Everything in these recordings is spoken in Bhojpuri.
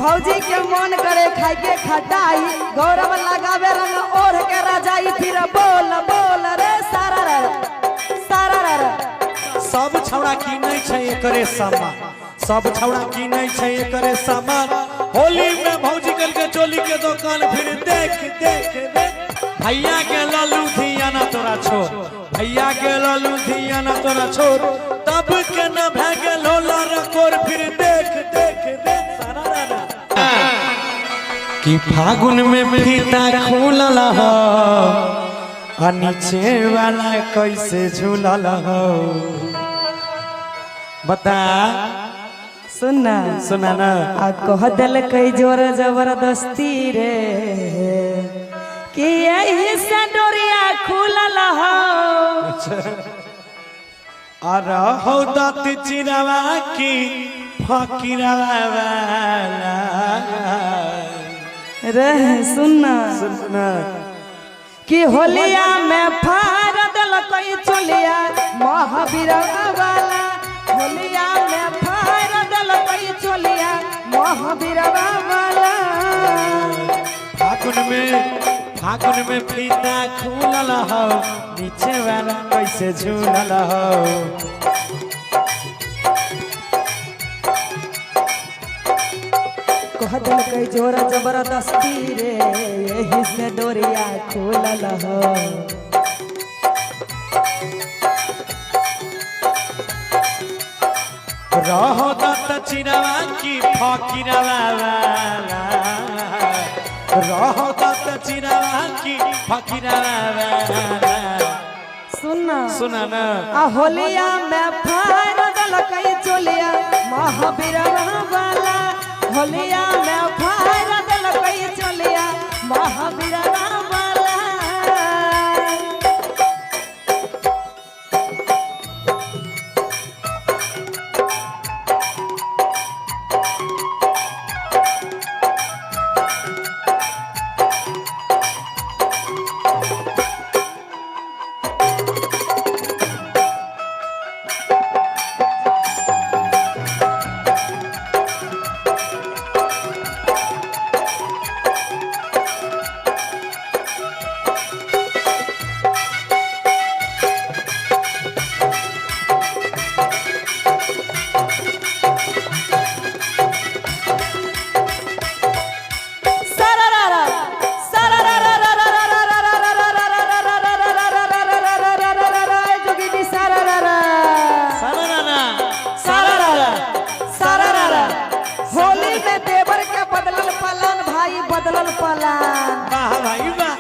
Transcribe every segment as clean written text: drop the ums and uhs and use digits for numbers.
भौजी के मन करे खाई के खटाई गौरव लगावे रंग ओढ़ के रजाई फिर बोल बोल रे सारा रे सब छौड़ा की नहीं छे एकरे सामान सब छौड़ा की नहीं छे एकरे सामान होली में भौजी कल के चोली के दुकान फिर देख देख देख भैया के लालू धियाना तोरा छोड़ भैया के लालू धियाना तोरा छोड़ तब के न भागे लोला रकोर फिर देख देख देख सारा रा कि फागुन में फीता खुलल हो आ नीचे वाला कैसे झूलल हो बता सुनना सुना ना आ कह दिल कई जोर जबरदस्ती रे कि यही से डोरिया खुलल हो अरे हो दात चिरवा की फकीरवा वाला रे सुनना सुना कि होलिया में फाड़ दिल कोई चोलिया महावीर वाला होलिया में फाड़ दिल कोई चोलिया महावीर वाला फागुन में फीता खुलल हो नीचे वाला कैसे झूलल हो कह दिल कई जोर जबरदस्ती रे यही से डोरिया खुलल हो रहो दत्त चिरवा की फकीरवा वाला रहो दत्त चिरवा की फकीरवा वाला सुनना सुना ना आ होलिया में फाड़ दिल कई चोलिया महावीर वाला होलिया में फाड़ दिल कई चोलिया महावीर वाला बदलल पलान वाह भाई वाह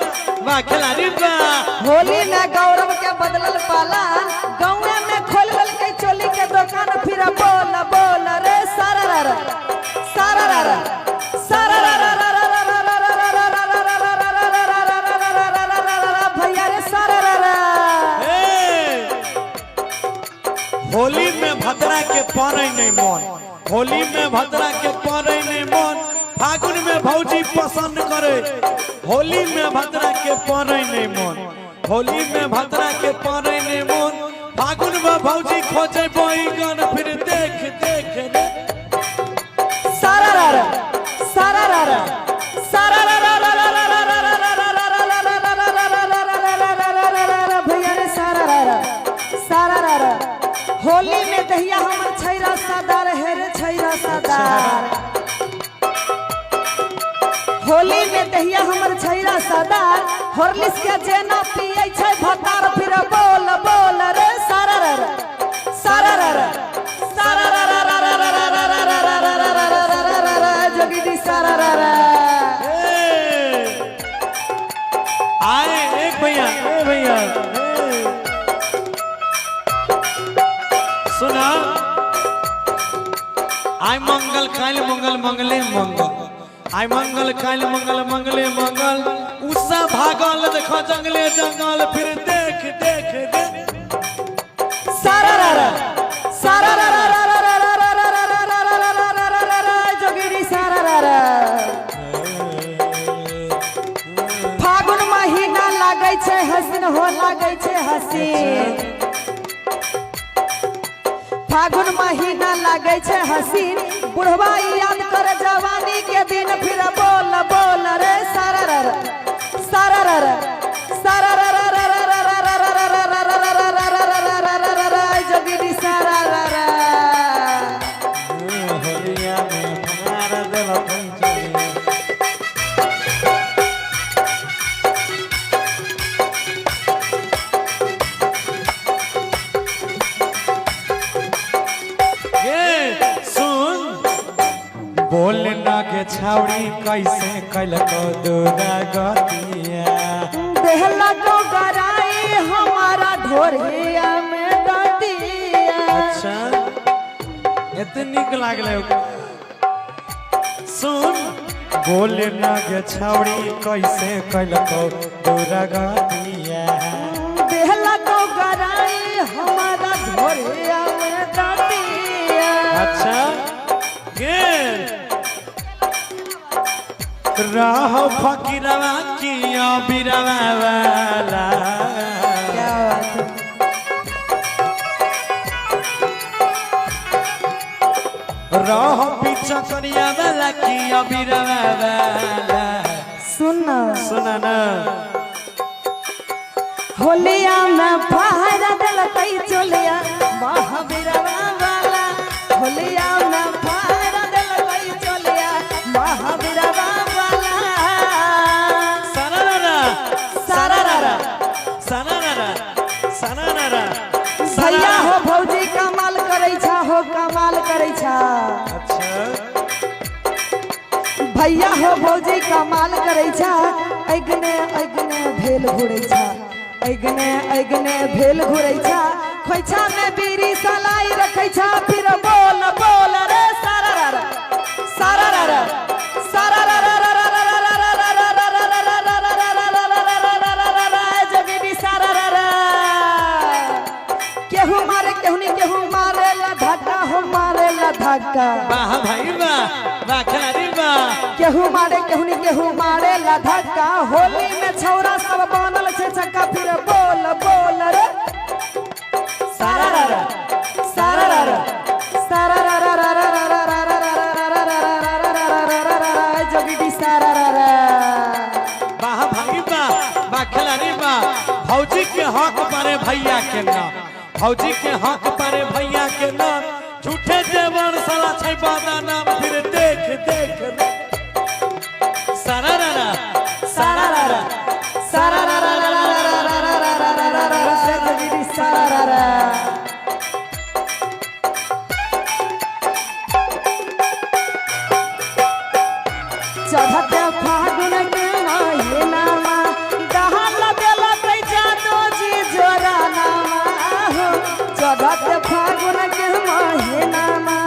वाह खिलाड़ी वाह होली में गौरव के बदलल पलान गाँव में खोल के चोली के दुकान फिर बोल बोल रे सारा रा सारा रा सारा भैया रे सारा रा होली में भद्रा के पड़े नहीं मन होली में भद्रा के पड़े नहीं मन फागुन में भौजी पसंद करे होली में भद्रा के पड़े नहीं मन होली में भद्रा के पड़े नहीं मन फागुन में भौजी खोजे बैगन फिर देख देख रे सारा रा सारा रा सारा भैया रे सारा रा होली में दहिया हमर छैरा सदार है रे छैरा सदार होली में दहिया हमर छैरा सदार हॉर्लिक्स के जेना पिए छै भतार फिर बोल बोल रे सारा रा सारा रा सारा रा जोगी दी सारा रा आए एक भैया ए भैया सुना आय मंगल काल मंगल मंगले मंगल आय मंगल काल मंगल मंगले मंगल उषा भागल देखो जंगले जंगल फिर देख देख देख सारा रा सारा रा जोगिरी सारा रा फागुन महीना लागे छे हसीन हो लागे छे हसीन फागुन महीना लागे छे हसीन बुढ़वा याद कर जवानी बोल ना के छावड़ी कैसे कैल को दूरा गतिया देहला को गराई हमारा ढोरिया में दतिया। अच्छा इतनी निक लागले सुन बोल ना के छावड़ी कैसे कैल को दूरा गतिया देहला को गराई हमारा ढोरिया में दतिया। अच्छा राह फकीरवा किया बिरवा वाला क्या बात है। राह पीछा करिया वाला किया बिरवा वाला सुन सुना ना होलिया में फाहरा दिल कई चोलिया महावीरवा वाला होलिया में फाहरा दिल कई चोलिया महावीरवा वाला। सनारा सारारा सनारा सनारा भैया हो भौजी कमाल करै छा हो कमाल करै छा। अच्छा भैया हो भौजी कमाल करै छा अगने अगने भेल घुरै छा अगने अगने भेल घुरै छा खोइछा में बीड़ी सलाई रखै छा फिर बोल बोल रे सारारा सारारा सारारा जोगिनी सारारा केहू मारे केहू मारे ला धक्का हो मारे ला धक्का वाह भाई वाह खिलाड़ी वाह केहू मारे ला धक्का होली में छौरा सब बनल छे छक्का फिर बोल बोल रे सारारा सारारा सारारा जोगिनी सारारा। वाह भाई वाह खिलाड़ी वाह भौजी के हक पारे भैया के ना भौजी के हक पारे भैया के ना झूठे देवर साला छै बादा नाम फिर देख देख सरारा सारारा सारारा जोगिनी सारारा। चढ़ते फागुन के महीनामा दहल देला कैसा दोजी जोरा नामा हो चढ़ते फागुन के महीनामा।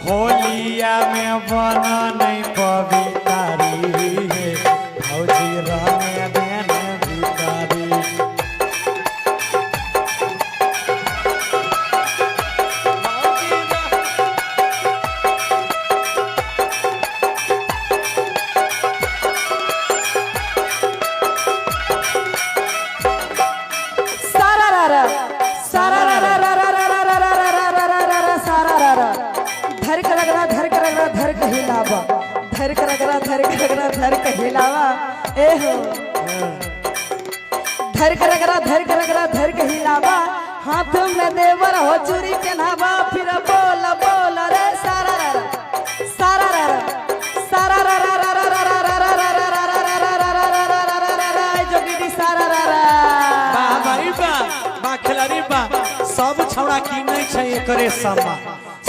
होलिया में बना नहीं पवितारी भौजी रंगे देन भितारी सारारा सारारा सारारा धर कर रगड़ा धर कर रगड़ा धर के हिलावा धर कर रगड़ा धर के रगड़ा धर के हिलावा ए हो धर कर रगड़ा धर के रगड़ा धर के हिलावा हाथ में देवर हो चूड़ी पहनावा फिर बोल बोल रे सारारा सारारा सारारा जोगिनी सारारा। वाह भाई वाह खिलाड़ी वाह सब छौड़ा की नहीं छै एकरे सामान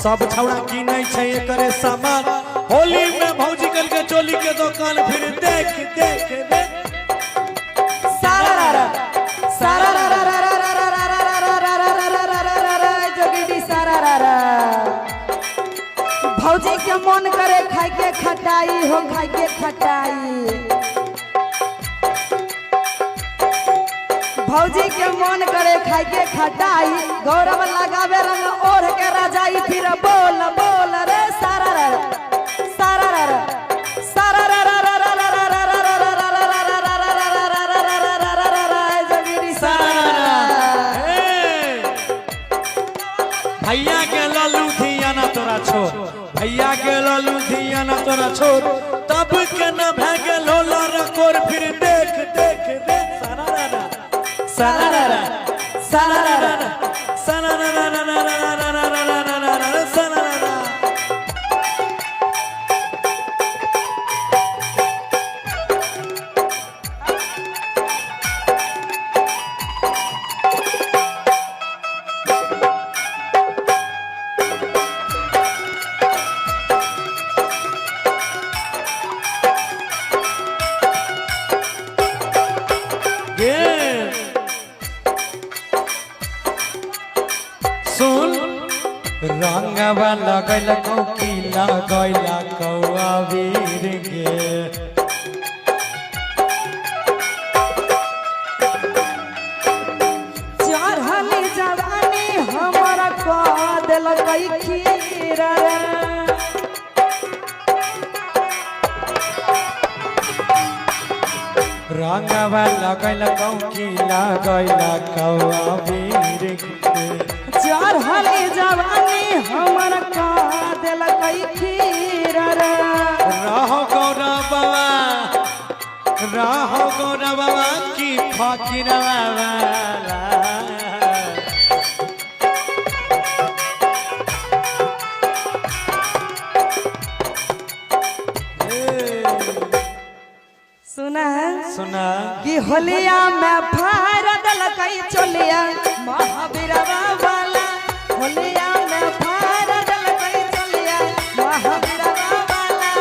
सब छौड़ा की नहीं छै एकरे सामान होली में भौजी कल के चोली के दुकान फिर देख देख देख सारारा सारारा जोगिनी सारारा। भौजी के मन करे खाए के खटाई हो खाए के खटाई भौजी के मन करे खाए के खटाई गौरव लगावे रंग ओढ़ के रजाई फिर बोल बोल रे सारारा सारारा सारारा जोगिनी सारारा। भैया के लालू धियाना तोरा छोड़ भैया के लालू धियाना तोरा छोड़ तब के न भागे लोला रकोर फिर देख देख देख सरारा सरारा सरारा सरारा सरारा। सुन रंगवा लगल कोकिला गैला कौआ वीर गे चढ़ली जवानी हमारा कह दिलक खीर रे रंगवा लगल कोकिला गैला कौआ वीर गे चढ़ली जवानी हमारा कह दिलक खीर रे रहो गौरा बाबा की फकीर बाबा सुना है सुना कि होलिया में फाड़ दिलक चोलिया महावीरवा वाला होलिया में फाड़ दिलक चोलिया महावीरवा वाला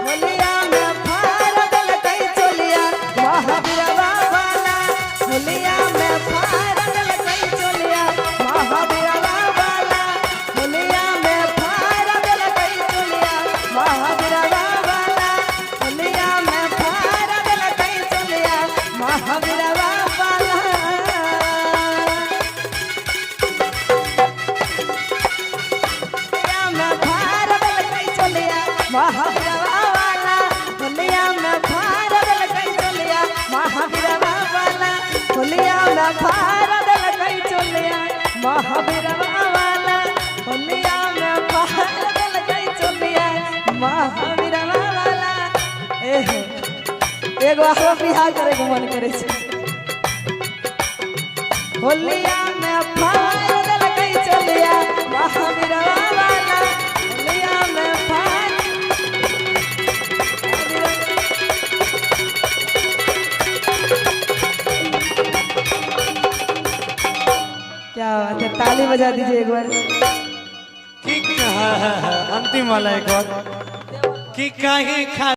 होलिया में फाड़ दिलक चोलिया महावीरवा वाला होलिया में फाड़ दिलक चोलिया महावीरवा वाला होलिया में फाड़ दिलक चोलिया महावीरवा वाला होलिया में फाड़ दिलक चोलिया महावीरवा वाला में फाड़ दिलक चोलिया महावीरवा वाला होलिया में फाड़ दिलक चोलिया महावीरवा वाला होलिया में फाड़ दिलक चोलिया महावीरवा वाला होलिया में फाड़ दिलक चोलिया महावीरवा वाला एगो आरो बिहार करे के मन करे छै होलिया में फाड़ दिलक चोलिया महावीरवा वाला होलिया में फाड़ क्या बात है ताली बजा दीजिए एक बार अंतिम वाला एक बार कि काहे खा